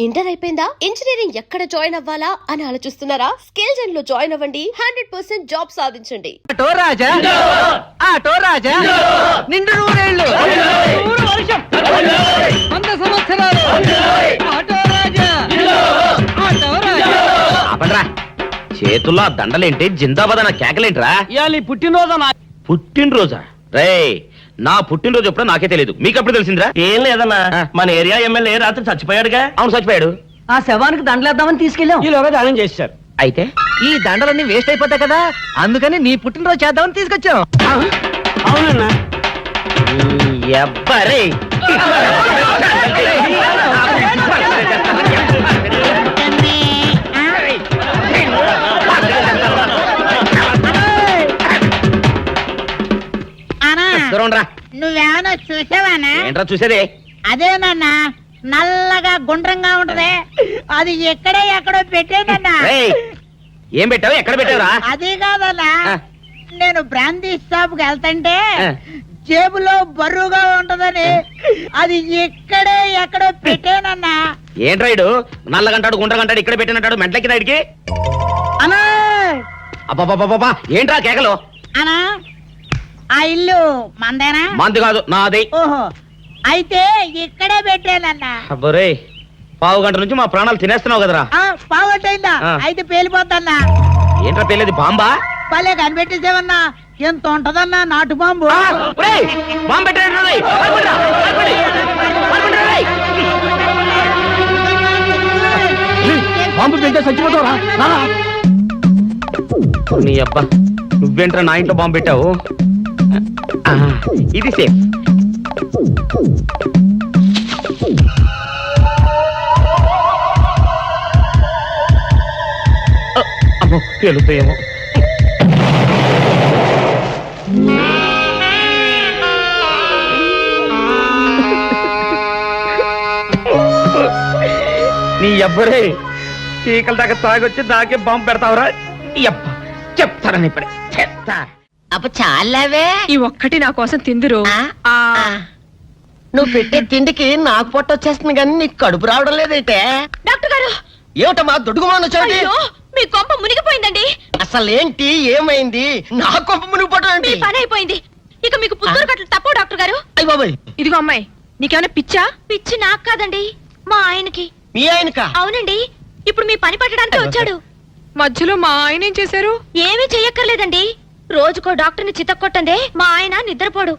Inter అయిపోయిందా? Engineering ఎక్కడ join అవ్వాలా అని ఆలోచిస్తున్నారా? స్కేల్ జెన్ లో జాయిన్ అవ్వండి. 100% జాబ్ సాధించండి. నిండు నూరేళ్ళు వర్షం 100 సంవత్సరాలు చేతుల్లో దండలేంటి, జిందాబాద్ అన్న కేకలేంట్రా? ఇయాలి పుట్టినరోజా? రే, నా పుట్టినరోజు ఎప్పుడో నాకే తెలియదు, మీకు ఎప్పుడు తెలిసిందిరా? ఏం లేదన్నా, మన ఏరియా ఎమ్మెల్యే రాత్రి చచ్చిపోయాడుగా. అవును, చచ్చిపోయాడు. ఆ శవానికి దండలేద్దామని తీసుకెళ్ళాం. ఈలోగా దానం చేశారు. అయితే ఈ దండలన్నీ వేస్ట్ అయిపోతాయి కదా, అందుకని నీ పుట్టినరోజు చేద్దామని తీసుకొచ్చాం. అవునన్నా. ఎవ్వరే నువ్వేమన్నా చూసావానా? ఏంట్రా చూసేదే? అదేనన్నా, నల్లగా గుండ్రంగా ఉంటది, అది ఎక్కడో పెట్టేనన్నా. ఏం పెట్టావు? ఎక్కడ పెట్టావురా? అది కాదన్నా, నేను బ్రాందీ షాప్ కి వెళ్తుంటే ఆ. జేబులో బరువుగా ఉంటదని అది ఎక్కడో పెట్టేనన్నా. ఏంట్రా ఇడు నల్లగంటాడు, గుండ్రగంటాడు, ఇక్కడ పెట్టినట్టాడు, మెంట్లకి రాయిడికి. అన్నా అబ్బాబాబాబా, ఏంట్రా కేకలు? అన్నా, ఆ ఇల్లు మందేనా? మంది కాదు, నాది. ఓహో, అయితే ఇక్కడే పెట్టానన్నా. అబ్బరే, పావు గంట నుంచి మా ప్రాణాలు తినేస్తున్నావు కదరా. పావట్టయిందా? ఆ. అయితే పేలిపోద్దన్నా. ఏంట్రా పెళ్ళేది? బాంబా? భలే కనిపెట్టేసేవన్నా, ఎంత ఉంటదన్నా నాటు బాంబు. బాంబు పెట్టాడు. బాంబు తింటే చచ్చిపోతావురా. నీ అబ్బా, నువ్వేంట్రా నా ఇంట్లో బాంబు పెట్టావు? ఇది సేఫ్. అమ్మో, పేలుతాయేమో. నీ అబ్బరే, చీకల దాకా తాగొచ్చి దాకే బాంబు పెడతావురా? అబ్బా, చెప్తారని ఇప్పుడే చెప్తా. అప్ప చాలావే, ఈ ఒక్కటి నా కోసం తిందురు. నువ్వు పెట్టే తిండికి నాకు పొట్ట వచ్చేస్తుంది కానీ నీకు కడుపు రావడం లేదైతే. డాక్టర్ గారు, ఏమిటమ్మా దుడుగుమాను చోటి? అయ్యో, మీ కొంప మునిగిపోయిందండి. అసలు ఏంటి, ఏమైంది? నా కొంప మునిగిపోవడం మీ పని అయిపోయింది. ఇక మీకు పుత్తూరు కట్టలు తప్పవు డాక్టర్ గారు. అయ్య బాబాయ్, ఇదిగో అమ్మాయి, నీకేమైనా పిచ్చా? పిచ్చి నాకు కాదండి, మా ఆయనకి. మీ ఆయనక? అవునండి, ఇప్పుడు మీ పని పట్టడానికి వచ్చాడు. మధ్యలో మా ఆయన ఏం చేశారు? ఏమీ చెయ్యక్కర్లేదండి, రోజుకో డాక్టర్ని చితక్కొట్టందే మా ఆయన నిద్రపోడు.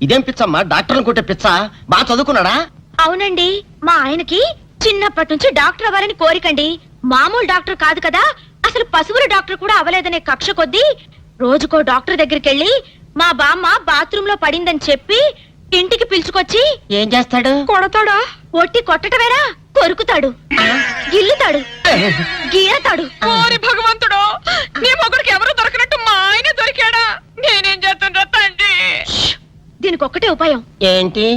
ఇదేం పిచ్చమ్మా, డాక్టర్ని కొట్టే పిచ్చ? బాగా చదువుకున్నాడా? అవునండి, మా ఆయనకి చిన్నప్పటి నుంచి డాక్టర్ అవ్వాలని కోరికండి. మామూలు డాక్టర్ కాదు కదా, అసలు పశువుల డాక్టర్ కూడా అవ్వలేదనే కక్ష కొద్దీ రోజుకో డాక్టర్ దగ్గరికి వెళ్ళి మా బామ్మ బాత్రూమ్ లో పడిందని చెప్పి ఇంటికి పిలుచుకొచ్చి ఏం చేస్తాడు? కొడతాడా? ఒట్టి కొట్టటమేరా, కొరుకుతాడు, గిల్లుతాడు, గీరతాడు. ఓరి భగవంతుడు, నీ మొగుడికి ఎవరు దొరకనట్టు మా ఆయన దొరికాడా? నేనేం చేస్తుండ్రా తండ్రి? దీనికి ఒక్కటే ఉపాయం. ఏంటి?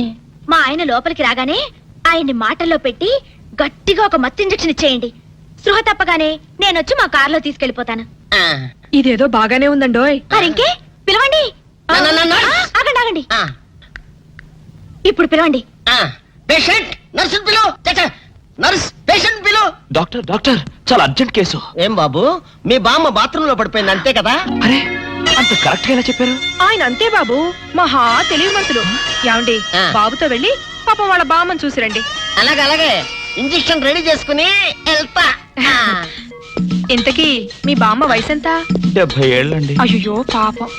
మా ఆయన లోపలికి రాగానే ఆయన్ని మాటల్లో పెట్టి గట్టిగా ఒక మత్తు ఇంజెక్షన్ ఇచ్చేయండి. స్పృహ తప్పగానే నేనొచ్చి మా కారులో తీసుకెళ్లిపోతాను. ఇదేదో బాగానే ఉందండోయ్. మరింకే పిలవండి. ఆగండి ఆగండి, ఇప్పుడు పిలవండి. పేషెంట్, నర్సు పిలు. నర్స్, పేషెంట్ పిలు. డాక్టర్, డాక్టర్, చాలా అర్జెంట్ కేసు. ఏం బాబు, మీ బామ్మ బాత్రూమ్ లో పడిపోయింది అంతే కదా? అరే, అంత కరెక్ట్ గా ఎలా చెప్పారు? ఆయన అంతే బాబు, మహా తెలివి మనసులు. ఏమండి, బాబుతో వెళ్ళి పాపం వాళ్ళ బామ్మని చూసిరండి. అలాగే ఇంజెక్షన్ రెడీ చేసుకుని వెళ్తా. ఇంతకీ మీ బామ్మ వయసు ఎంత? 70 ఏళ్ళండి. అయ్యో పాపం.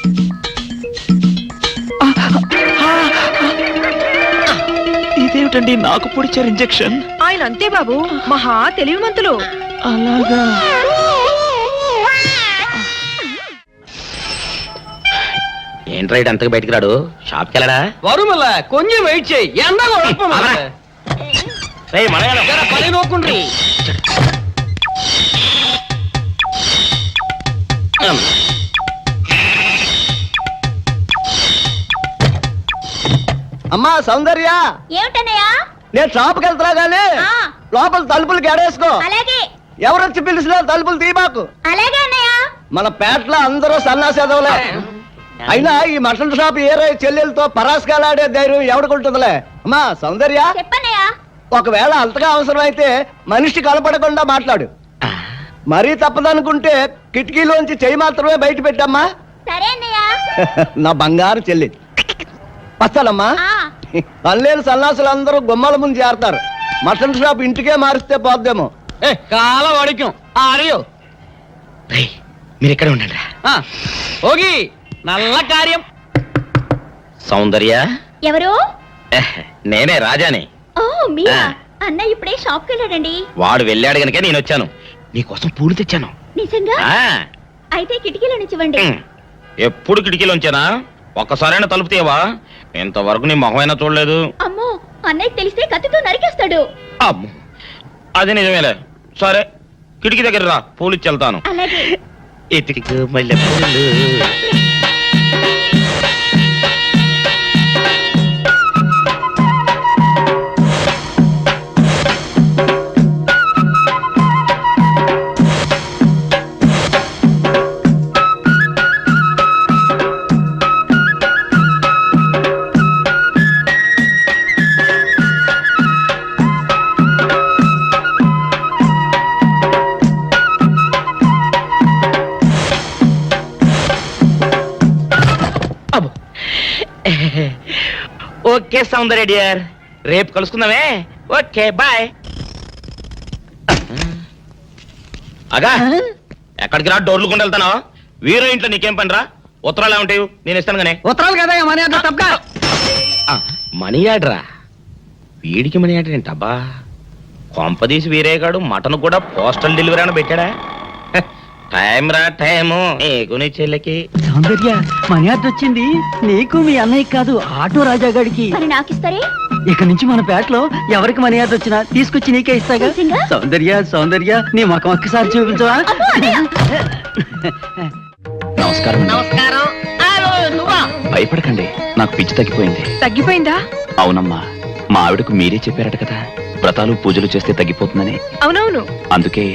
ఇదేమిటండి నాకు పొడిచారు ఇంజెక్షన్? ఆయన అంతే బాబు, మహా తెలివి మంతులు. అలాగా? ఏంట్రా ఇటు అంతగా బయటికి రాడు? షాప్కి వెళ్ళడా? వరుమల కొంచెం వెయిట్ చేయి, ఎండ పని నోకుండ్రి. అమ్మా సౌందర్య, ఏమిటన్నయ్యా? నేను షాప్కి వెళ్తున్నా గానీ లోపల తలుపులు గడేసుకో. అలాగే ఎవరొచ్చి పిలిచినా తలుపులు తీయబాకు. అలాగే అన్నయ్య. మన పేటలో అందరూ సన్నాసేదవులే. అయినా ఈ మటన్ షాప్ ఏరే చెల్లెలతో పరాస్కాలాడే ధైర్యం ఎవడుకుంటుందిలే. అమ్మా సౌందర్య, చెప్పన్నయ్యా. ఒకవేళ అంతగా అవసరమైతే మనిషి కనపడకుండా మాట్లాడు. మరీ తప్పదనుకుంటే కిటికీలోంచి చెయ్యి మాత్రమే బయట పెట్టమ్మా. సరే అన్నయ్య. నా బంగారు చెల్లి. వస్తానమ్మా. పల్లెలు సన్నాసులందరూ గుమ్మల ముందు చేరతారు. మటన్ షాప్ ఇంటికే మారిస్తే పోద్దేమో. కాల వాడిక్యం ఆడియో మీరు ఎక్కడ ఉండండి. ఓగి నల్ల కార్యం. సౌందర్య, ఎవరు? నేనే రాజాని. ఓ మీరా? అన్నయ్య ఇప్పుడే షాప్ కి వెళ్ళాడండి. వాడు వెళ్ళాడు గనుక నేను వచ్చాను. నీకోసం పూలు తెచ్చాను. నిజంగా? ఆ, అయితే కిటికీలో నుంచి ఇవ్వండి. ఎప్పుడు కిటికీలో ఉంచానా? ఒక్కసారైనా తలుపు తీయవా? ఇంతవరకు నీ మొహమైనా చూడలేదు. అమ్మో, అన్నయ్య తెలిస్తే కత్తితో నరికేస్తాడు. అమ్మో, అది నిజమేలే. సరే, కిటికీ దగ్గర రా, పూలు ఇచ్చి వెళ్తాను. అలాగే. ఇతికి మల్లె పూలు. ఓకే సౌందర్య డియర్, రేపు కలుసుకుందామే. Okay bye. అగా ఎక్కడికి రా, డోర్లు కొండ వెళ్తానా? వీరో ఇంట్లో నీకేం పని రా? ఉత్తరాలు ఏమంటాయి? నేను ఇస్తాను గానే. ఉత్తరాలు కదా మనీ ఆర్డర్ తప్ప. మనీ ఆర్డరా? వీడికి మనీ ఆర్డర్ ఏంటబ్బా? కొంపదీసి వీరేగాడు మటన్ కూడా పోస్టల్ డెలివరీ అని పెట్టాడా? టైం రా టైము నీకు నీ చెల్లెకి. సౌందర్య, మనీ ఆర్డర్ వచ్చింది. నీకు మీ అన్నయ్య కాదు, ఆటో రాజా గారికి. మరి నాకిస్తారే? ఇక నుంచి మన పేటలో ఎవరికి మనీ ఆర్డర్ వచ్చినా తీసుకొచ్చి నీకే ఇస్తాగా. నిజంగా? సౌందర్య, సౌందర్య, నీ ముఖం ఒక్కసారి చూపించవా? నమస్కారం. నమస్కారం. భయపడకండి, నాకు పిచ్చి తగ్గిపోయింది. తగ్గిపోయిందా? అవునమ్మా, మా ఆవిడకు మీరే చెప్పారట కదా, వ్రతాలు పూజలు చేస్తే తగ్గిపోతుందని. అవునవును. అందుకే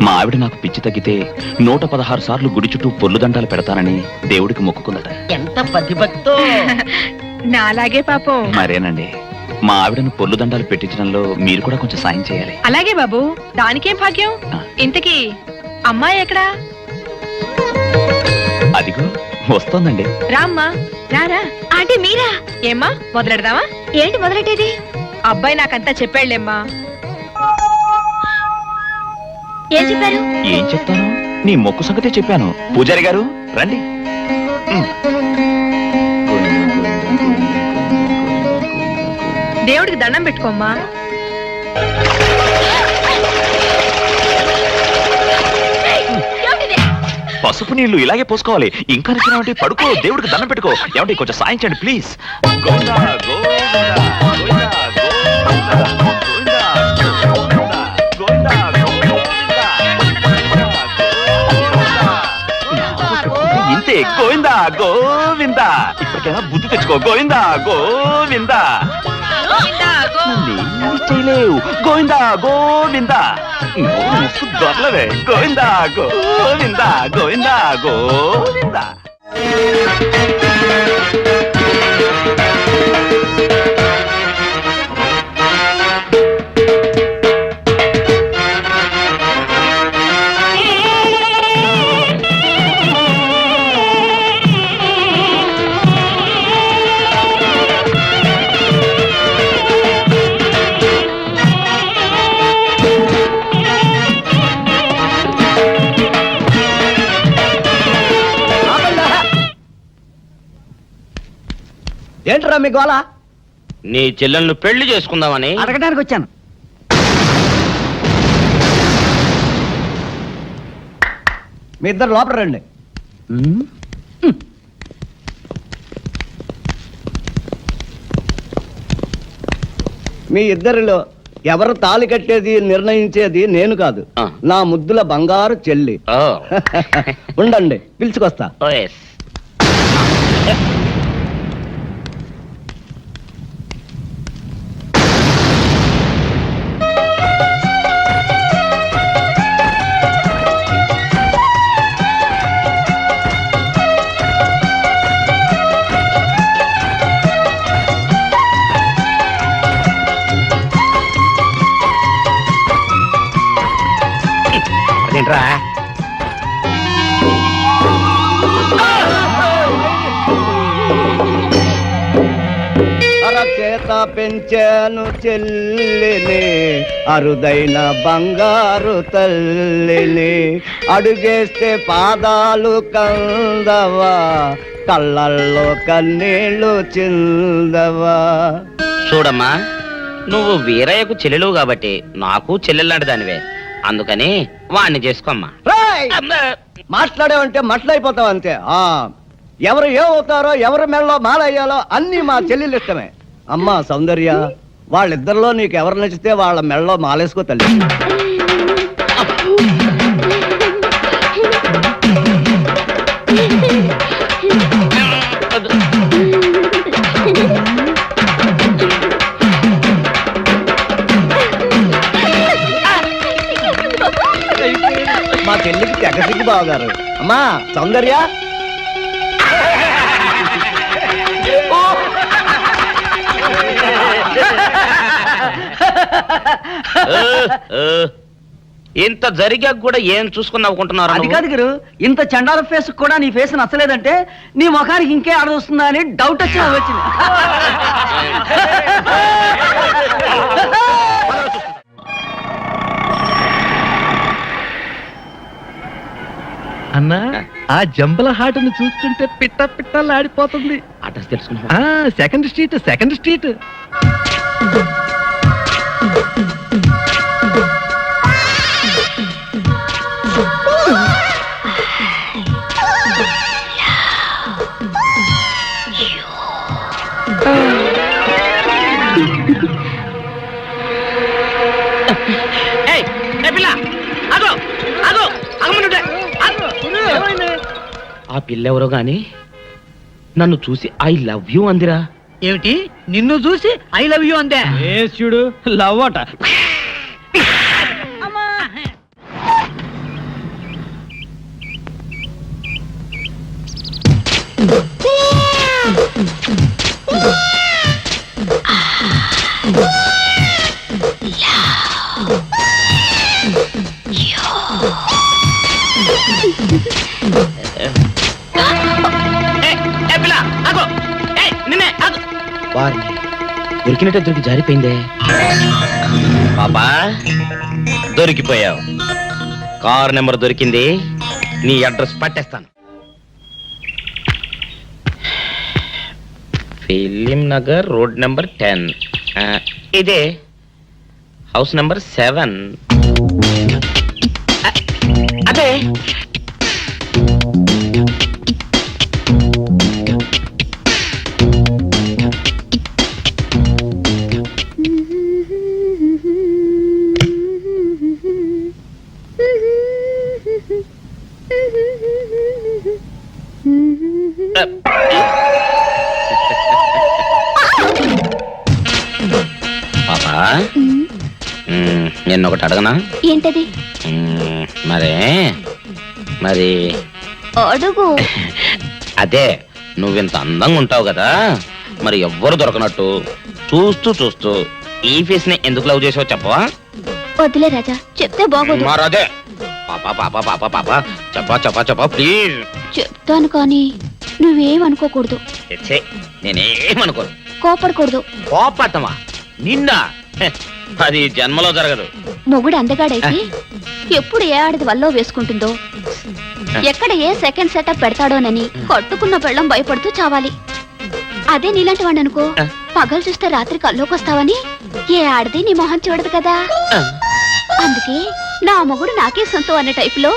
మా ఆవిడ నాకు పిచ్చి తగ్గితే 116 సార్లు గుడి చుట్టూ పొర్లు దండాలు పెడతానని దేవుడికి మొక్కుకుందట. ఎంత పతిభక్తో. నాలాగే పాపం. మరేనండి, మా ఆవిడను పొర్లు దండాలు పెట్టించడంలో మీరు కూడా కొంచెం సాయం చేయాలి. అలాగే బాబు, దానికేం భాగ్యం. ఇంతకీ అమ్మాయి ఎక్కడా? అదిగో వస్తోందండి. రామ్మా, రారా. ఆంటీ మీరా? ఏమ్మా, మొదలెడదామా? ఏంటి మొదలెట్టేది? అబ్బాయి నాకంతా చెప్పాడులేమ్మా. ఏం చెప్పారు? ఏం చెప్తాను, నీ మొక్కు సంగతే చెప్పాను. పూజారి గారు రండి. దేవుడికి దండం పెట్టుకోమ్మా. పసుపు నీళ్లు ఇలాగే పోసుకోవాలి. ఇంకా నచ్చినావంటే పడుకో, దేవుడికి దండం పెట్టుకో. ఏమంటే కొంచెం సాయం చేయండి ప్లీజ్. ఇంతే, గోవిందా గోవిందా. ఇప్పటికైనా బుద్ధి తెచ్చుకో. గోవిందా గోవిందా. చేయలేవు. గోవిందా గోవిందా. దొరలవే. గోవిందా గోవిందా గోవిందా గోవిందా. ఏంట్రా మీ గోళ? నీ చెల్లెళ్ళు పెళ్లి చేసుకుందామని అడగడానికి వచ్చాను. మీ ఇద్దరు లోపల రండి. మీ ఇద్దరిలో ఎవరు తాళి కట్టేది నిర్ణయించేది నేను కాదు, నా ముద్దుల బంగారు చెల్లి. ఉండండి, పిలుచుకొస్తా. ఏంట్రా అరచేత పెంచాను చెల్లిని, అరుదైన బంగారు తల్లిని, అడుగేస్తే పాదాలు కందవా, కళ్ళల్లో కన్నీళ్ళు చిందవా. చూడమ్మా, నువ్వు వీరయ్యకు చెల్లెలు కాబట్టి నాకు చెల్లెల్లాంటి దానివే, అందుకని వాణ్ణి చేసుకోమ్మా. రేయ్! మాట్లాడేవంటే మట్లయిపోతావు అంతే. ఎవరు ఏమవుతారో, ఎవరి మెళ్ళలో మాలయ్యాలో అన్నీ మా చెల్లెలు ఇష్టమే. అమ్మా సౌందర్య, వాళ్ళిద్దరిలో నీకు ఎవరు నచ్చితే వాళ్ళ మెళ్ళలో మాలేసుకో తల్లి. మా చెల్లికి తెగసిగ్గు బావగారు. అమ్మా సౌందర్య, ఇంత జరిగాక కూడా ఏం చూసుకుని నవ్వుకుంటున్నారు? అది కాదు గురు, ఇంత చండాల ఫేస్ కూడా నీ ఫేస్ నచ్చలేదంటే నీ ముఖానికి ఇంకే ఆడదొస్తుందా అని డౌట్ వచ్చి వచ్చింది. అన్నా, ఆ జంబల హాటును చూస్తుంటే పిట్ట పిట్టలాడిపోతుంది. అడ్రస్ తెలుసుకున్నా? Second street. ఆ పిల్లెవరో గాని నన్ను చూసి ఐ లవ్ యూ అందిరా. ఏమిటి, నిన్ను చూసి ఐ లవ్ యూ అందే? చూడు లవ్ అట. దొరికినట్టే దొరికి జారిపోయిందే. పాపా దొరికిపోయావు. కార్ నెంబర్ దొరికింది, నీ అడ్రస్ పట్టేస్తాను. Film Nagar, road number 10. ఇదే హౌస్ నెంబర్ 7. అదే పాపా, నేను ఒకటి అడగనా? ఏంటది? మరి అడుగు. అదే, నువ్వింత అందంగా ఉంటావు కదా, మరి ఎవ్వరు దొరకనట్టు చూస్తూ ఈ ఫేస్ ని ఎందుకు లవ్ చేసావు చెప్పవా? వద్దులే రాజా, చెప్తే బాగోదు. మరదే పాపా చెప్పా ప్లీజ్. చెప్తాను కానీ నువ్వేమనుకోకూడదు. నేనేమనుకోను. కోపడకూడదు. కోపట్టమా నిన్న? అది జన్మలో జరగదు. మొగుడు అందగాడైతే ఎప్పుడు ఏ ఆడది వల్లో వేసుకుంటుందో, ఎక్కడ ఏ సెకండ్ సెటప్ పెడతాడోనని కట్టుకున్న పెళ్ళం భయపడుతూ చావాలి. అదే నీలాంటి వాడిని అనుకో, పగలు చూస్తే రాత్రి కల్లోకొస్తావని ఏ ఆడది నీ మొహం చూడదు కదా. అందుకే నా మొగుడు నాకే సొంతం అన్న టైపులో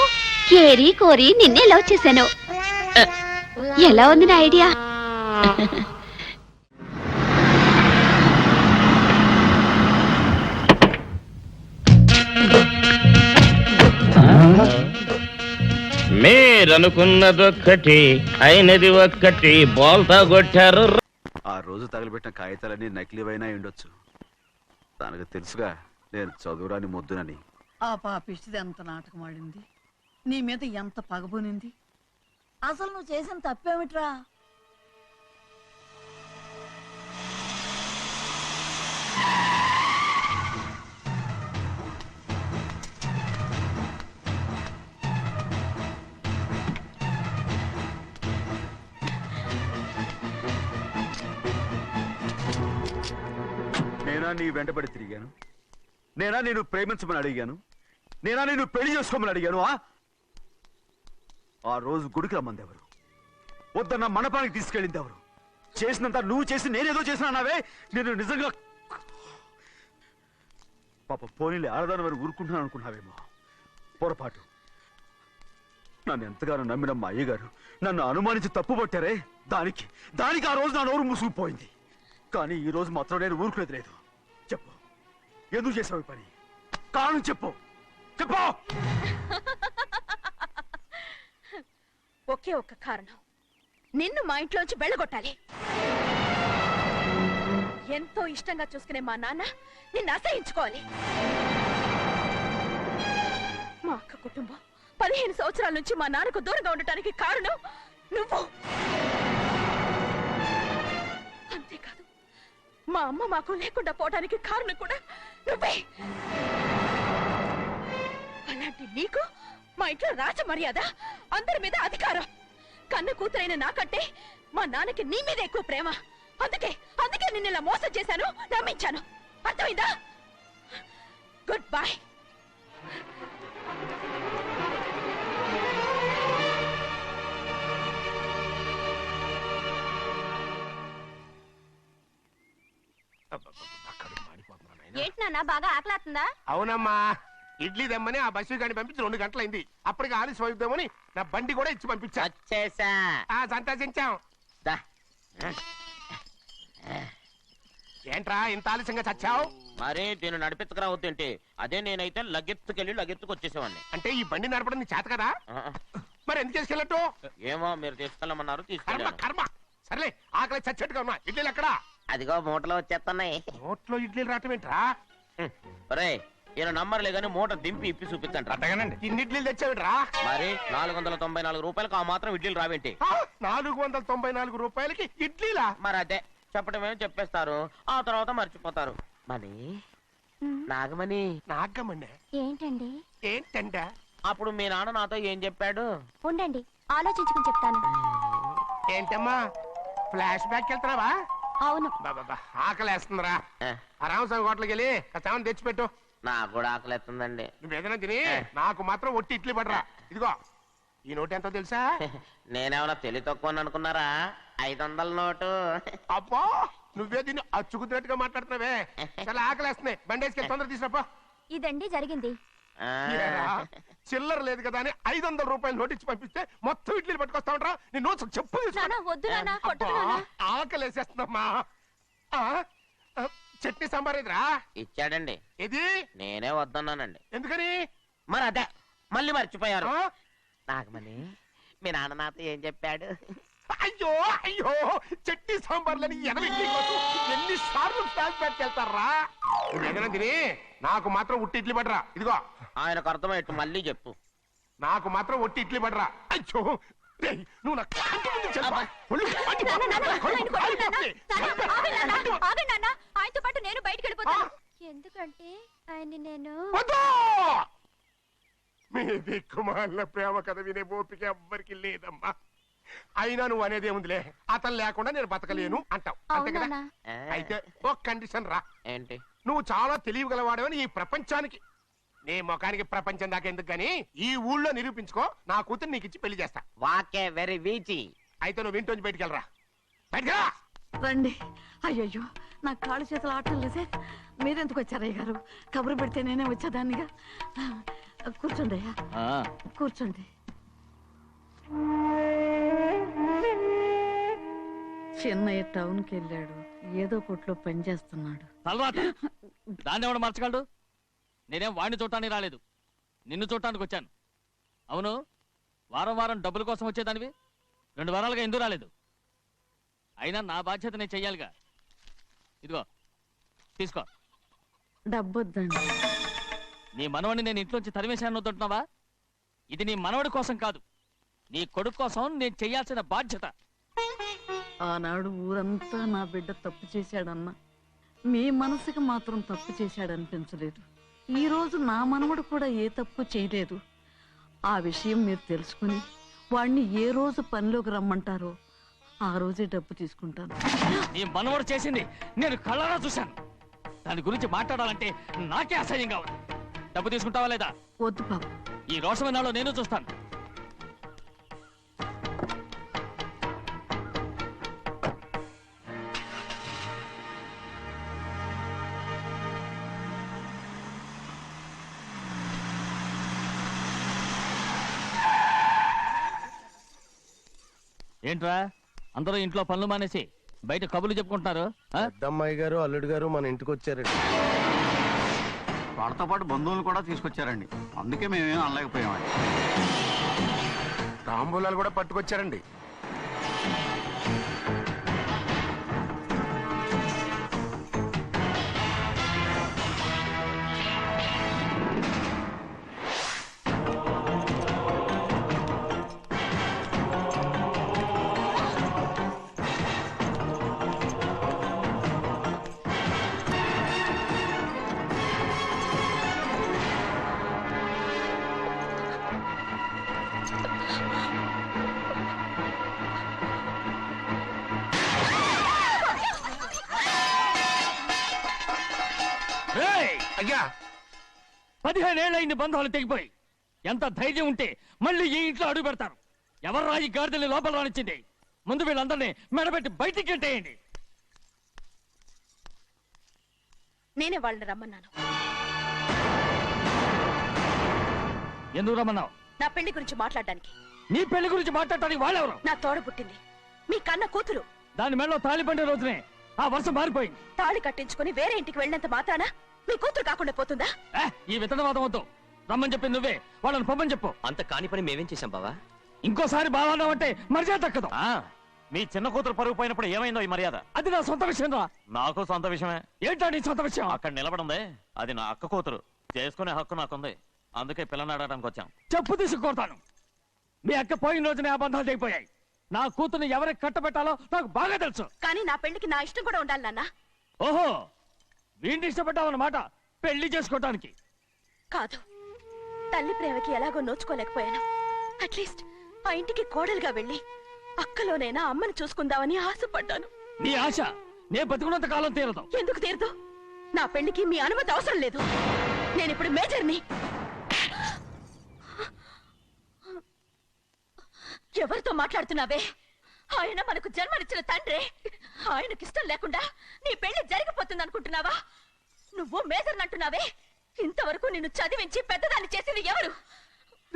ఏరి కోరి నిన్నే లవ్ చేశాను. ఎలా ఉంది నా ఐడియా? మీరనుకున్నదొక్కటి అయినది ఒక్కటి, బోల్తా కొట్టారు. ఆ రోజు తగలబెట్టిన కాగితాలన్నీ నకిలీవైనా ఉండొచ్చు. తనకు తెలుసుగా నేను చదువురాని ముద్దునని. ఆ పాపిష్టిది ఎంత నాటకం ఆడింది, నీ మీద ఎంత పగబోనింది. అసలు నువ్వు చేసిన తప్పేమిట్రా? నేనా నీ వెంటబడి తిరిగాను? నేనా నేను ప్రేమించమని అడిగాను? నేనా నేను పెళ్లి చేసుకోమని అడిగాను? ఆ రోజు గుడికి రమ్మంది ఎవరు? వద్దన్న మండపానికి తీసుకెళ్ళింది ఎవరు? చేసినంత నువ్వు చేసి నేనేదో చేసినావే. నేను నిజంగా పాప పోనీలే ఆడదాని వారు ఊరుకుంటున్నాను అనుకున్నావేమో. పొరపాటు. నన్ను ఎంతగానో నమ్మిన మా అయ్యగారు నన్ను అనుమానించి తప్పు పట్టారే, దానికి ఆ రోజు నా నోరు మూసుకుపోయింది. కానీ ఈ రోజు మాత్రం నేను ఊరుకునేది లేదు. చెప్పు, ఎందుకు చేసావు ఈ పని? కారణం చెప్పు. ఒకే ఒక్క కారణం, నిన్ను మా ఇంట్లోంచి వెళ్ళగొట్టాలి. ఎంతో ఇష్టంగా చూసుకునే మా నాన్న నిన్ను అసహించుకోవాలి. మా అక్క కుటుంబం 15 సంవత్సరాల నుంచి మా నాన్నకు దూరంగా ఉండటానికి కారణం నువ్వు. అంతేకాదు, మా అమ్మ మాకు లేకుండా పోవడానికి కారణం కూడా నువ్వే. అలాంటి నీకు మా ఇంట్లో రాజ మర్యాద, అందరి మీద అధికారం. కన్న కూతురైన నాకంటే మా నాన్నకి నీ మీద ఎక్కువ ప్రేమ. అందుకే నిన్ను ఇలా మోసం చేశాను, నమ్మించాను. అర్థమైందా? Good bye. ఏంటి నాన్న, బాగా ఆకలాతుందా? అవునమ్మా, ఇడ్లీ దమ్మని ఆ బస్సు గాని పంపించి 2 గంటలైంది. అప్పటికి ఆలస్యం అవుతామని నా బండి కూడా ఇచ్చి పంపించా. వచ్చేసా. సంతోషించాం. దా. ఏంట్రా ఇంత ఆలస్యంగా చచ్చావు? మరి దీన్ని నడిపెత్తుకురావద్దేంటి? అదే నేనైతే లగెత్తుకెళ్ళి లగెత్తుకు వచ్చేసేవాడిని. అంటే ఈ బండి నడపడం నీ చేత కదా? మరి ఎందుకు చేసుకెళ్ళట్టు? ఏమో మీరు తీసుకెళ్ళమన్నారు, కర్మ తీసుకెళ్ళాను. కర్మ. సర్లే, ఆకలి చచ్చేట్టుగా ఉన్నా. ఇడ్లీలు ఎక్కడా? అదిగో మూటలో వచ్చేస్తున్నాయి. నోట్లో ఇడ్లీలు రావటం ఏంట్రా? ఒరే, ఈయన నంబర్లే గానీ మూట దింపి ఇప్పి చూపించండి. అట్టగానండి. ఇన్ని ఇడ్లీలు తెచ్చావిడ్రా? మరి 494 రూపాయలకు ఆ మాత్రం ఇడ్లీలు రావేంటి? 494 రూపాయలకి ఇడ్లీలా? మరి అదే చెప్పడమేమో చెప్పేస్తారు, ఆ తర్వాత మర్చిపోతారు. మనీ నాగమణి. నాగమ్మండి. ఏంటండి? ఏంటంట? అప్పుడు మీ నాన్న నాతో ఏం చెప్పాడు? ఉండండి, ఆలోచించుకుని చెప్తాను. ఏంటమ్మా, ఫ్లాష్ బ్యాక్ వెళ్తున్నావా? అవును. బాబా ఆకలేస్తుందిరా. ఆ, ఆ రామస్వామి హోటల్కి వెళ్ళి కచ్చామని తెచ్చిపెట్టు. నాకు కూడా ఆకలిస్తుందండి. నువ్వేదైనా తిని నాకు మాత్రం ఒట్టి ఇడ్లీ పడరా. ఇదిగో, ఈ నోటు ఎంతో తెలుసా? నేనేమన్నా తెలివి తక్కువ అనుకున్నారా? 500 నోటు. అబ్బో, నువ్వే దీన్ని అచ్చుకుతున్నట్టుగా మాట్లాడుతున్నావే. చాలా ఆకలేస్తున్నాయి, బండేసుకెళ్ళి తొందర తీసినప్పా. ఇదండి జరిగింది. ఆ, చిల్లర లేదు కదా అని 500 రూపాయలు నోటు ఇచ్చి పంపిస్తే మొత్తం ఇడ్లీలు పట్టుకొస్తా ఉంటా. నీ నోట్స్ చెప్పు. వద్దు నాన్న, ఆకలేసేస్తుందమ్మా. చట్నీ సాంబార్ ఇదిరా? ఇచ్చాడండి. ఇది నేనే వద్దన్నానండి. ఎందుకని? మరి అదే మళ్ళీ మర్చిపోయారు. ఆ? నాగమణి, మీ నాన్న నాతో ఏం చెప్పాడు? అయ్యో అయ్యో, చట్నీ సాంబార్లని ఎన్ని సార్లు ప్యాక్ పెట్టుకెళ్తారా? ఏదైనా తిని నాకు మాత్రం ఉట్టి ఇడ్లీ పడరా. ఇదిగో, ఆయనకు అర్థమయ్యట్టు మళ్ళీ చెప్పు. నాకు మాత్రం ఒట్టి ఇడ్లీ పడరా. అయ్యో, రేయ్, నువ్వు నా కంటి ముందు చెప్పా. ఒళ్ళు మండిపోతుంది. ఆయనతో పాటు నేను బయటకు వెళ్ళిపోతాను. ఎందుకంటే ఆయన నేను వద్దు! మీ దిక్కుమాల ప్రేమ కథ వినే ఓపిక ఎవ్వరికి లేదమ్మా. అయినా నువ్వు అనేది ఏముందిలే, అతను లేకుండా నేను బతకలేను అంటావు, అంతే కదా? ఆ, అయితే ఒక కండిషన్ రా. ఏంటి? నువ్వు చాలా తెలియగలవాడవని ఈ ప్రపంచానికి, నీ ముఖానికి ప్రపంచం దాకా ఎందుకు గాని ఈ ఊళ్ళో నిరూపించుకో. నా కూతురు నీకు ఇచ్చి పెళ్లి చేస్తా. వాకే వెరీ వీచి. అయితే నువ్వు ఇంటి బయటికి వెళ్ళరా. బయటికి రండి. అయ్యయ్యో, నా కాళ్ళు చేతులు ఆటం లేదే. మీరెందుకు వచ్చారయ్య గారు? కబురు పెడితే నేనే వచ్చేదాన్నిగా. కూర్చోండి అయ్యా, కూర్చోండి. చిన్నయ్య టౌన్కి వెళ్ళాడు, ఏదో కొట్లో పని చేస్తున్నాడు. దాన్ని ఎవడు మర్చగలడు? నేనేం వాడిని చూడటానికి రాలేదు, నిన్ను చూడటానికి వచ్చాను. అవును, వారం వారం డబ్బుల కోసం వచ్చేదానివి 2 వారాలుగా ఎందుకు రాలేదు? అయినా నా బాధ్యత నేను చెయ్యాలిగా. ఇదిగో తీసుకో. డబ్బొద్దండి. నీ మనవడిని నేను ఇంట్లోంచి తరిమేశాను వద్దంటున్నావా? ఇది నీ మనవడి కోసం కాదు, నీ కొడుకు కోసం నేను చెయ్యాల్సిన బాధ్యత. ఆనాడు ఊరంతా నా బిడ్డ తప్పు చేశాడన్నా, మీ మనసుకి మాత్రం తప్పు చేశాడనిపించలేదు. ఈ రోజు నా మనవడు కూడా ఏ తప్పు చేయలేదు. ఆ విషయం మీరు తెలుసుకుని వాణ్ణి ఏ రోజు పనిలోకి రమ్మంటారో ఆ రోజే డబ్బు తీసుకుంటాను. నీ మనవడు చేసింది నేను కళ్ళారా చూశాను. దాని గురించి మాట్లాడాలంటే నాకే అసహ్యంగా ఉంది. డబ్బు తీసుకుంటావా లేదా? వద్దు బాబు. ఈ రోషమన్నాలో నేను చూస్తాను. ఏంట్రా అందరూ ఇంట్లో పనులు మానేసి బయట కబుర్లు చెప్పుకుంటున్నారు? ఆ? పెద్దమ్మాయి గారు అల్లుడు గారు మన ఇంటికి వచ్చారండి. వాళ్ళతో పాటు బంధువులు కూడా తీసుకొచ్చారండి, అందుకే మేమేం అనలేకపోయామండి. తాంబూలాలు కూడా పట్టుకొచ్చారండి. రేయ్! అయ్యా 15 ఏళ్ళైంది బంధాలు తెగిపోయి. ఎంత ధైర్యం ఉంటే మళ్ళీ ఈ ఇంట్లో అడుగు పెడతారు? ఎవరు రాయి గాడిదల్ని లోపల రానిచ్చింది? ముందు వీళ్ళందరినీ మెడబెట్టి బయటికి గెంటేయండి. నేనే వాళ్ళని రమ్మన్నాను. ఎందుకు రమ్మన్నావు? నా పెళ్లి గురించి మాట్లాడడానికి. నీ పెళ్లి గురించి మాట్లాడటానికి వాళ్ళెవరు? నా తోడ పుట్టింది మీ కన్న కూతురు. దాని మెడలో తాళి పండే రోజునే ఆ వర్షం మారిపోయింది. తాళి కట్టించుకుని వేరే ఇంటికి వెళ్ళినంత మాత్రాన మీ కూతురు కాకుండా పోతుందా? ఈ విత్తనవాదం వద్దు. రమ్మని చెప్పి నువ్వే వాళ్ళని పంపని చెప్పు. అంత కాని పని మేమేం చేశాం బావా? ఇంకోసారి బావాన్నావంటే మర్యాద దక్కదు. మీ చిన్న కూతురు పరుగు పోయినప్పుడు ఏమైందో ఈ మర్యాద? అది నా సొంత విషయం రా. నాకు సొంత విషయమే. ఏంటా నీ సొంత విషయం? అక్కడ నిలబడిందే అది నా అక్క కూతురు, చేసుకునే హక్కు నాకుంది. అందుకే పిల్లని అడగడానికి వచ్చాం. చెప్పు తీసుకొడతాను. మీ అక్క పోయిన రోజునే ఆ బంధాలు తెగిపోయాయి. నా కూతుర్ని ఎవరికి కట్టబెట్టాలో నాకు బాగా తెలుసు. కానీ నా పెళ్లికి నా ఇష్టం కూడా ఉండాలి నాన్న. ఓహో, వీడిని ఇష్టపడ్డావన్నమాట పెళ్లి చేసుకోవటానికి. కాదు, తల్లి ప్రేమకి ఎలాగో నోచుకోలేకపోయాను. అట్లీస్ట్ ఆ ఇంటికి కోడలుగా వెళ్ళి అక్కలోనైనా అమ్మని చూసుకుందామని ఆశపడ్డాను. నీ ఆశ నే బతుకున్నంత కాలం తీరదు. ఎందుకు తీరదు? నా పెళ్లికి మీ అనుమతి అవసరం లేదు. నేనిప్పుడు మేజర్ని. ఎవరితో మాట్లాడుతున్నావే? ఆయన మనకు జన్మనిచ్చిన తండ్రే. ఆయనకిష్టం లేకుండా నీ పెళ్లి జరిగిపోతుంది అనుకుంటున్నావా? నువ్వు మేజర్ అంటున్నావే. ఇంతవరకు నిన్ను చదివించి పెద్దదాన్ని చేసింది ఎవరు?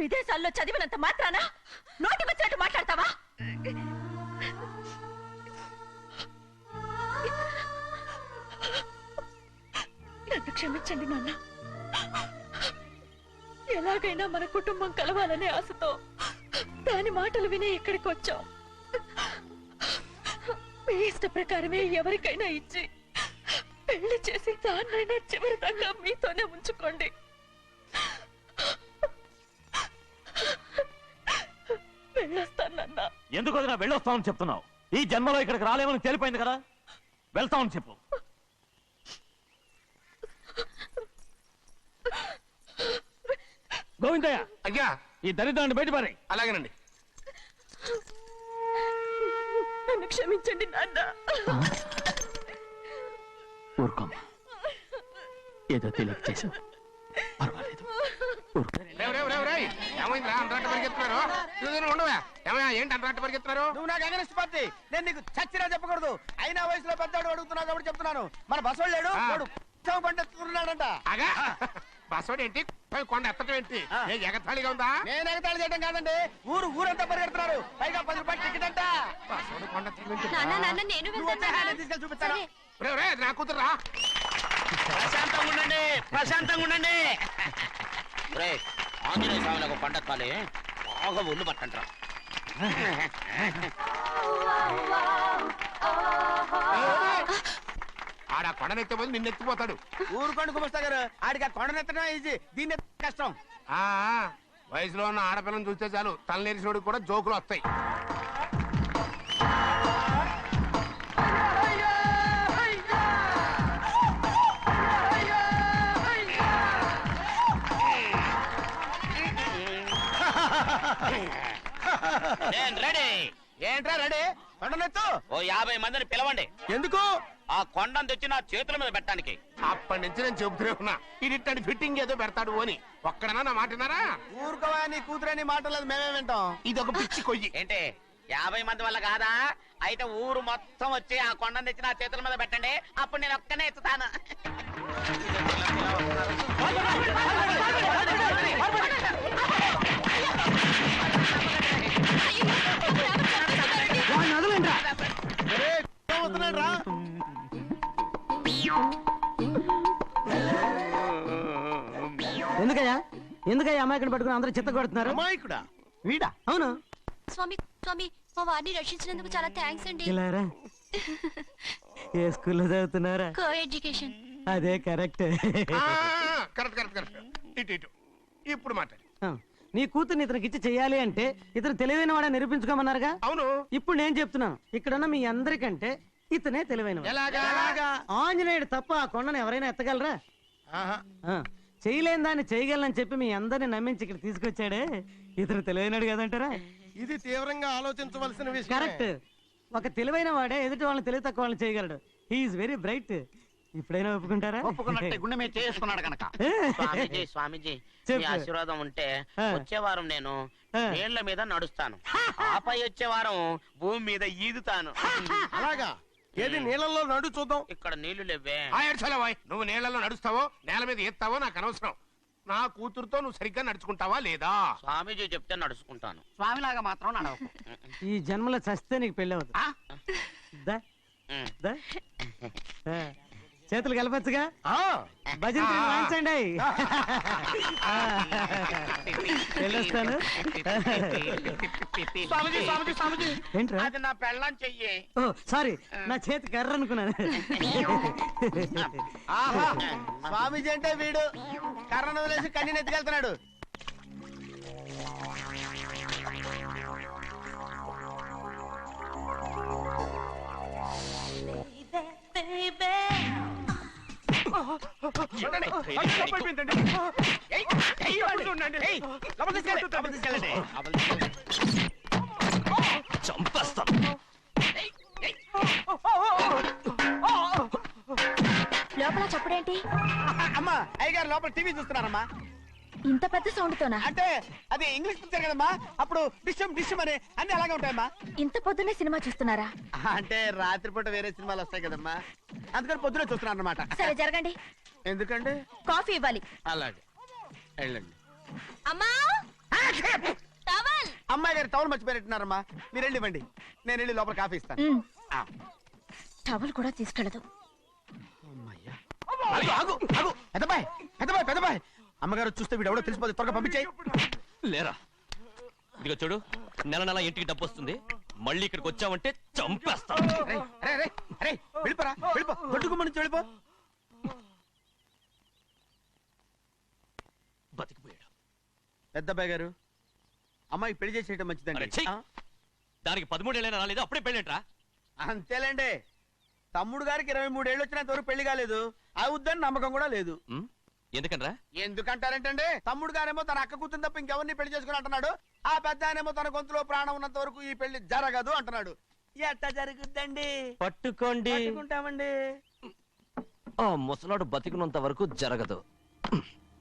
విదేశాల్లో చదివినంత మాత్రాన నోటి వచ్చినట్టు మాట్లాడతావా? నన్ను క్షమించండి నాన్న. ఎలాగైనా మన కుటుంబం కలవాలనే ఆశతో దాని మాటలు వినే ఇక్కడికి వచ్చాం. మీ ఇష్ట ప్రకారమే ఎవరికైనా ఇచ్చి పెళ్లి చేసి దాన్నైనా చివరి దాకా మీతోనే ఉంచుకోండి. వెళ్ళొస్తానన్నా. ఎందుకు వదినా వెళ్ళొస్తామని చెప్తున్నావు? ఈ జన్మలో ఇక్కడికి రాలేమని తెలిపోయింది కదా, వెళ్తామని చెప్పు. గోవిందయ్య, అయ్యా ఈ దరిద్రాన్ని బయటపడి. అలాగేనండి. నన్ను క్షమించండి నాన్న. ఊరుకోమ్మా, ఏదో తెలియక చేసావు, పర్వాలేదు. ఏమైందిరా అంతరాట పరిగెత్తున్నారు? ఉండవా ఏమయ్యా, ఏంటి అంతరాట పరిగెత్తున్నారు? నువ్వు నాకు అగనిస్ట్ పార్టీ, నేను నీకు చచ్చినా చెప్పకూడదు. అయినా వయసులో పెద్దవాడు అడుగుతున్నావు కాబట్టి చెప్తున్నాను. మన బసవాడు లేడు, వాడు పండిస్తున్నాడంట. అగా బస్సోడు ఏంటి, కొండ ఎత్తడం ఏంటి? ఏ ఎగతాళిగా ఉందా? నేను ఎగతాళి చేయడం కాదండి, ఊరంతా పరిగెడుతున్నారు. పైగా 10 రూపాయలు టికెట్ అంట. బస్సోడు కొండ నేను తీసుకెళ్ళి చూపిస్తాను. నా కూతురా. ప్రశాంతంగా ఉండండి, ప్రశాంతంగా ఉండండి. ఆంజనేయ స్వామికి పంట కాలే బాగా ఒళ్ళు పట్టంటారా. ఆడ కొండనెత్తే పోతే నిన్నెత్తిపోతాడు. ఊరుకోండి కుమస్తా గారు, ఆడికి ఆ కొండనెత్తడం ఈజీ, దీన్ని కష్టం. వయసులో ఉన్న ఆడపిల్లని చూస్తే చాలు తలనేరిసినోడికి కూడా జోకులు వస్తాయి. రెడీ. ఏంట్రా రెడీ? కొండనెత్తు. ఓ 50 మందిని పిలవండి. ఎందుకు? ఆ కొండను తెచ్చి నా చేతుల మీద పెట్టడానికి. అప్పటి నుంచి నేను చెబుతూనే ఉన్నా ఇడిట్టని ఫిట్టింగ్ ఏదో పెడతాడు అని. ఒక్కడనా నా మాటనారా? ఊరుకోవా, నీ కూతురని మాటలేదు మేమే వింటాం. ఇది ఒక పిచ్చి కొయ్యి. ఏంటి 50 మంది వల్ల కాదా? అయితే ఊరు మొత్తం వచ్చి ఆ కొండను తెచ్చి నా చేతుల మీద పెట్టండి, అప్పుడు నేను ఒక్కనే ఎత్తుతాను. ఎందుకయ్యా అమ్మాయిని పట్టుకుని అందరూ చిత్త కొడుతున్నారు? అమాయకుడా వీడా? అవును. స్వామి స్వామి మా వారిని రక్షించినందుకు చాలా థ్యాంక్స్ అండి. ఇలారా ఏ స్కూల్లో చదువుతున్నారా? Co education. అదే కరెక్ట్. Correct correct correct. ఇటు ఇటు ఇప్పుడు మాట్లాడు. నీ కూతుర్ని ఇతనికి ఇచ్చి చెయ్యాలి అంటే ఇతను తెలివైన వాడని నిరూపించుకోమన్నారుగా. అవును. ఇప్పుడు నేను చెప్తున్నాను, ఇక్కడున్న మీ అందరికంటే ఇతనే తెలివైన. ఎలాగా? ఆంజనేయుడు తప్ప ఆ కొండను ఎవరైనా ఎత్తగలరా? చేయలేని దాన్ని చేయగలనని చెప్పి మీ అందరిని నమ్మించి ఇక్కడ తీసుకొచ్చాడే, ఇతను తెలివైనడు కదంటారా? ఇది తీవ్రంగా ఆలోచించవలసిన విషయం. కరెక్ట్. ఒక తెలివైన వాడే ఎదుటి వాళ్ళని తెలివి తక్కువ వాళ్ళని చేయగలడు. He is very bright. ఇప్పుడైనా ఒప్పుకుంటారా? ఒప్పుకున్నట్టే గుండె మీద చేసుకున్నాడు కనుక. స్వామీజీ స్వామీజీ చెప్పు. మీ ఆశీర్వాదం ఉంటే ఆ. వచ్చే వారం నేను ఆ. నీళ్ల మీద నడుస్తాను, ఆపై వచ్చే వారం భూమి మీద ఈదుతాను. అలాగా? ఏది నీళ్ళల్లో నడు చూద్దాం. ఇక్కడ నీళ్లు లేవే. నువ్వు నీళ్ళలో నడుస్తావో నేల మీద ఎత్తావో నాకు అనవసరం. నా కూతురుతో నువ్వు సరిగ్గా నడుచుకుంటావా లేదా? స్వామీజీ చెప్తే నడుచుకుంటాను. స్వామిలాగా మాత్రం నడవకు. ఈ జన్మలో చస్తే నీకు పెళ్ళి అవుతుంది. దా, ఉమ్. దా. చేతులు కలపచ్చుగా. భజన తీరు వాయించండి. వెళ్ళొస్తాను. స్వామీజీ స్వామీజీ స్వామీజీ ఏంట్రా? అది నా పెళ్ళం చెయ్యి. ఓ సారీ, నా చేతి కర్ర అనుకున్నాను. స్వామీజీ అంటే వీడు కర్రను వదిలేసి కన్నీని ఎత్తుకెళ్తున్నాడు. లోపల చప్పుడేంటి? అమ్మా, అయ్యగారు లోపల టీవీ చూస్తున్నారమ్మా. ఇంత పెద్ద సౌండ్ తోనా? అంటే అది ఇంగ్లీష్ పిక్చర్ కదమ్మా, అప్పుడు డిస్టమ్ డిస్టమ్ అని అన్ని అలాగే ఉంటాయమ్మా. ఇంత పొద్దున్నే సినిమా చూస్తున్నారా? అంటే రాత్రిపూట వేరే సినిమాలు వస్తాయి కదమ్మా, అందుకని పొద్దునే చూస్తున్నాను అనమాట. సరే జరగండి. ఎందుకంటే కాఫీ ఇవ్వాలి. అలాగే వెళ్ళండి. అమ్మా టవల్. అమ్మాయి గారు టౌన్ మర్చిపోయినట్టున్నారమ్మా, మీరు వెళ్ళి ఇవ్వండి, నేను వెళ్ళి లోపల కాఫీ ఇస్తాను. టవల్ కూడా తీసుకెళ్ళదు. పెద్దబాయ్ పెద్దబాయ్ పెద్దబాయ్, అమ్మగారు చూస్తే వీడు ఎవడో తెలిసిపోతే త్వరగా పంపించాయి. లేరా, ఇదిగో చూడు, నెల నెల ఇంటికి డబ్బు వస్తుంది, మళ్ళీ ఇక్కడికి వచ్చావంటే చంపేస్తా. వెళ్ళిపోరా, వెళ్ళిపో, దొడ్డుకుమ్మ నుంచి వెళ్ళిపో. బతికిపోయాడు. పెద్దబాయ్ గారు, అమ్మాయి పెళ్లి చేసేయటం మంచిదండి. అరే, ఛీ! దానికి 13 ఏళ్ళైనా రాలేదు, అప్పుడే పెళ్ళేంట్రా? అంతేలేండి, తమ్ముడు గారికి 23 ఏళ్ళు వచ్చినంత వరకు పెళ్లి కాలేదు, అవుద్దని నమ్మకం కూడా లేదు. ఎందుకనరా? ఎందుకంటారేంటండి, తమ్ముడు గారేమో తన అక్క కూతురు తప్ప ఇంకెవరిని పెళ్లి చేసుకుని అంటున్నాడు, ఆ పెద్ద ఆయనేమో తన గొంతులో ప్రాణం ఉన్నంత వరకు ఈ పెళ్లి జరగదు అంటున్నాడు. ఎట్ట జరుగుద్దండి? పట్టుకోండి. పట్టుకుంటామండి. ఆ ముసలాడు బతికినంత వరకు జరగదు,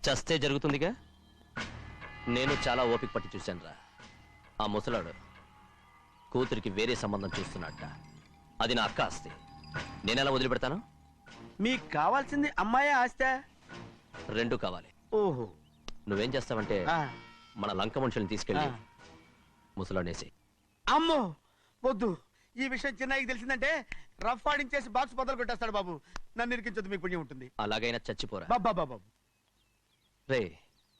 చస్తే జరుగుతుందిగా. నేను చాలా ఓపిక పట్టి చూశానురా. ఆ ముసలాడు కూతురికి వేరే సంబంధం చూస్తున్నట్ట. అది నా అక్క ఆస్తి, నేనెలా వదిలిపెడతాను? మీకు కావాల్సింది అమ్మాయే ఆస్తా? రెండు కావాలి. ఓహో. నువ్వేం చేస్తావంటే మన లంక మనుషుల్ని తీసుకెళ్ళి ముసలాడేసి. అమ్మో వద్దు, ఈ విషయం చిన్నయ్యకి తెలిసిందంటే రఫ్ ఆడించేసి బాక్స్ బదులు కొట్టేస్తాడు బాబు. నన్ను ఇరికించొద్దు, మీకు పుణ్యం ఉంటుంది. అలాగైనా చచ్చిపోరా. బాబా బాబు రే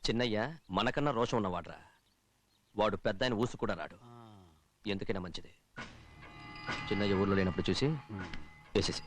చిన్నయ్య మనకన్నా రోషం ఉన్నవాడ్రా. వాడు పెద్ద ఆయన ఊసు కూడా రాడు. ఎందుకైనా మంచిది చిన్నయ్య ఊర్లో లేనప్పుడు చూసి వేసేసి.